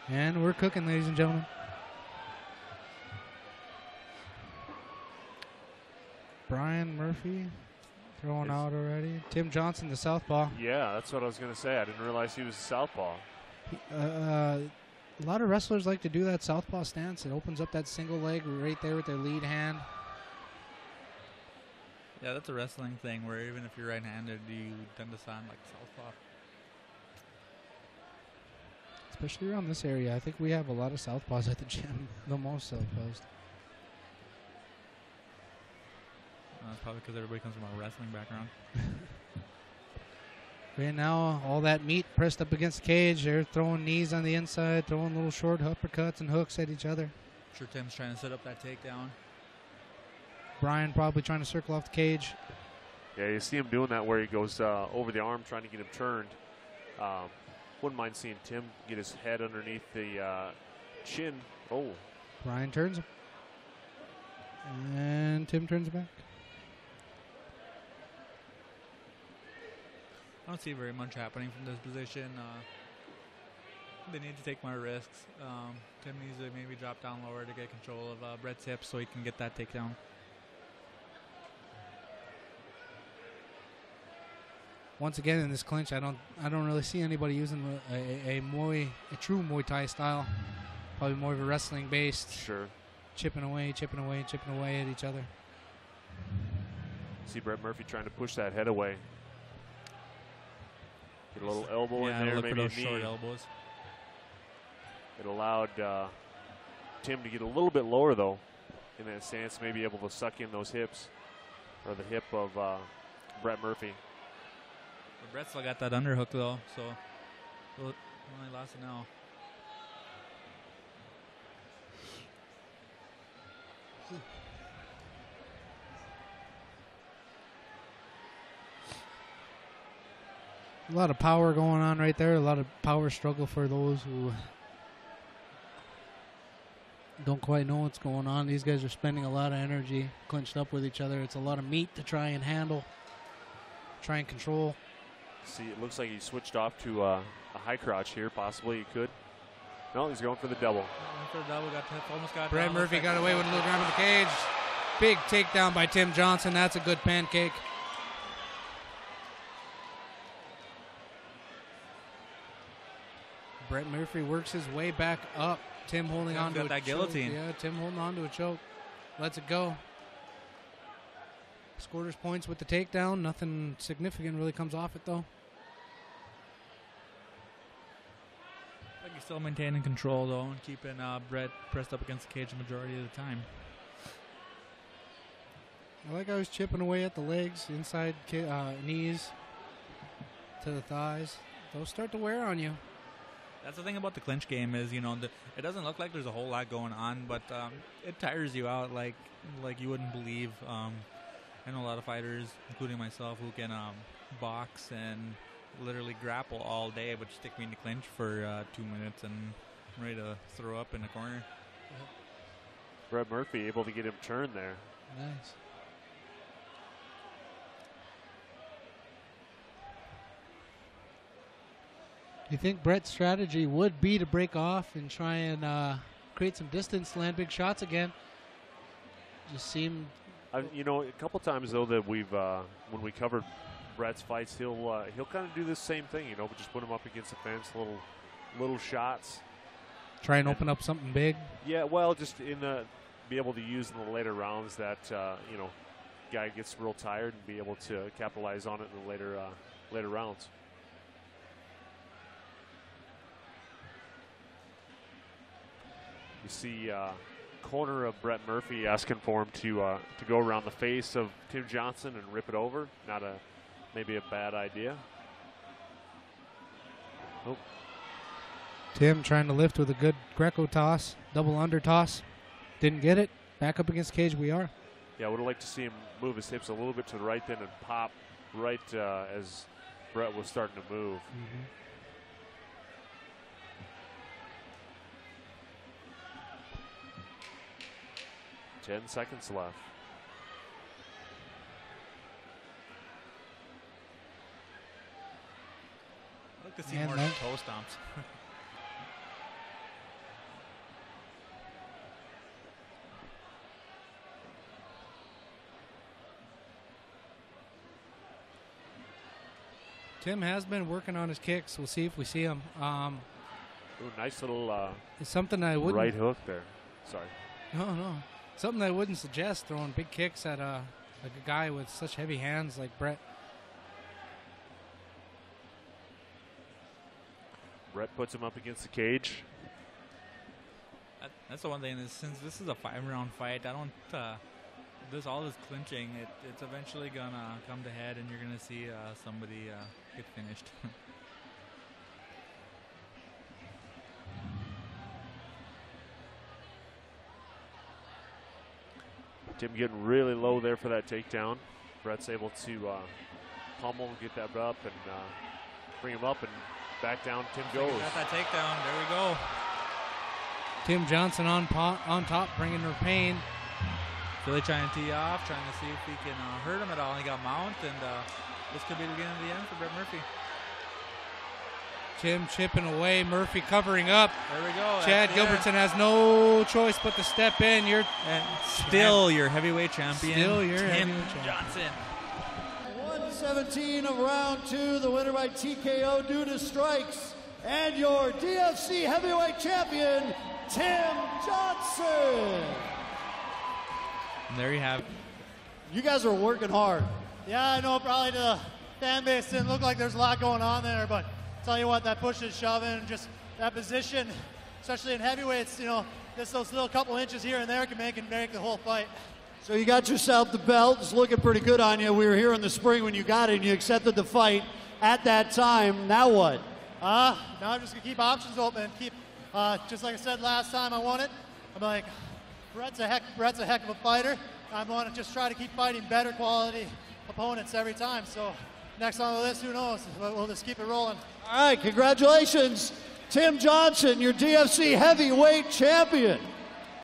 And we're cooking, ladies and gentlemen. Brian Murphy throwing out already. Tim Johnson, the southpaw. Yeah, that's what I was going to say. I didn't realize he was a southpaw. A lot of wrestlers like to do that southpaw stance. It opens up that single leg right there with their lead hand. Yeah, that's a wrestling thing where even if you're right-handed, you tend to sound like southpaw. Especially around this area. I think we have a lot of southpaws at the gym. The most southpaws. That's probably because everybody comes from a wrestling background. Right now, all that meat pressed up against the cage. They're throwing knees on the inside, throwing little short uppercuts and hooks at each other. I'm sure Tim's trying to set up that takedown. Brian probably trying to circle off the cage. Yeah, you see him doing that where he goes over the arm trying to get him turned. Wouldn't mind seeing Tim get his head underneath the chin. Oh. Brian turns him. And Tim turns back. I don't see very much happening from this position. They need to take more risks. Tim needs to maybe drop down lower to get control of Brett's hips so he can get that takedown. Once again, in this clinch, I don't really see anybody using a true Muay Thai style. Probably more of a wrestling based. Sure. Chipping away at each other. See Brett Murphy trying to push that head away. Get a little elbow in there, look maybe for those a knee. short elbows. It allowed Tim to get a little bit lower though in that stance, maybe able to suck in those hips or the hip of Brett Murphy. But Brett still got that underhook though, so only lost it now. A lot of power going on right there. A lot of power struggle for those who don't quite know what's going on. These guys are spending a lot of energy clinched up with each other. It's a lot of meat to try and handle, try and control. See, it looks like he switched off to a high crotch here. Possibly he could. No, he's going for the double. Went for the double, almost got Brad down. Murphy got away with a little grab of the cage. Big takedown by Tim Johnson. That's a good pancake. Brett Murphy works his way back up. Tim holding on to that choke. guillotine. Yeah, Tim holding on to a choke. Lets it go. Scored his points with the takedown. Nothing significant really comes off it, though. Like he's still maintaining control, though, and keeping Brett pressed up against the cage the majority of the time. I like how he's chipping away at the legs, inside knees to the thighs. Those start to wear on you. That's the thing about the clinch game is, it doesn't look like there's a whole lot going on, but it tires you out like you wouldn't believe. I know a lot of fighters, including myself, who can box and literally grapple all day, but you stick me in the clinch for 2 minutes and I'm ready to throw up in the corner. Brett Murphy able to get him turned there. Nice. You think Brett's strategy would be to break off and try and create some distance, land big shots again? Just seem... a couple times though that we've when we covered Brett's fights, he'll kind of do this same thing. But just put him up against the fence, little shots. Try and open up something big. Yeah, well, just be able to use in the later rounds that guy gets real tired and be able to capitalize on it in the later rounds. You see corner of Brett Murphy asking for him to go around the face of Tim Johnson and rip it over. Maybe a bad idea. Oh. Tim trying to lift with a good Greco toss, double under toss. Didn't get it. Back up against the cage we are. Yeah, I would have liked to see him move his hips a little bit to the right then and pop right as Brett was starting to move. Mm-hmm. 10 seconds left. I'd like to see more toe stomps. Tim has been working on his kicks. We'll see if we see him. Ooh, nice little It's something I wouldn't. right hook there. Sorry. No. Something I wouldn't suggest, throwing big kicks at like a guy with such heavy hands like Brett. Brett puts him up against the cage. That's the one thing is, since this is a 5-round fight, I don't. All this clinching, it's eventually gonna come to head, and you're gonna see somebody get finished. Tim getting really low there for that takedown. Brett's able to pummel and get that up and bring him up and back down. Tim goes. Got that takedown. There we go. Tim Johnson on top, bringing her pain. Really trying to tee off, trying to see if he can hurt him at all. He got mount, and this could be the beginning of the end for Brett Murphy. Tim chipping away, Murphy covering up. There we go. Chad Gilbertson has no choice but to step in. Still your heavyweight champion. Still your Tim heavyweight champion. Johnson. 117 of round 2, the winner by TKO due to strikes, and your DFC heavyweight champion, Tim Johnson. And there you have it. You guys are working hard. Yeah, I know probably to the fan base didn't look like there's a lot going on there, but tell you what, that push and shoving, just that position, especially in heavyweights, just those little couple inches here and there can make the whole fight. So you got yourself the belt. It's looking pretty good on you. We were here in the spring when you got it and you accepted the fight at that time. Now what? Now I'm just going to keep options open and keep, just like I said last time I won it, I'm like, Brett's a heck of a fighter. I want to just try to keep fighting better quality opponents every time. So next on the list, who knows? We'll just keep it rolling. All right, congratulations, Tim Johnson, your DFC heavyweight champion.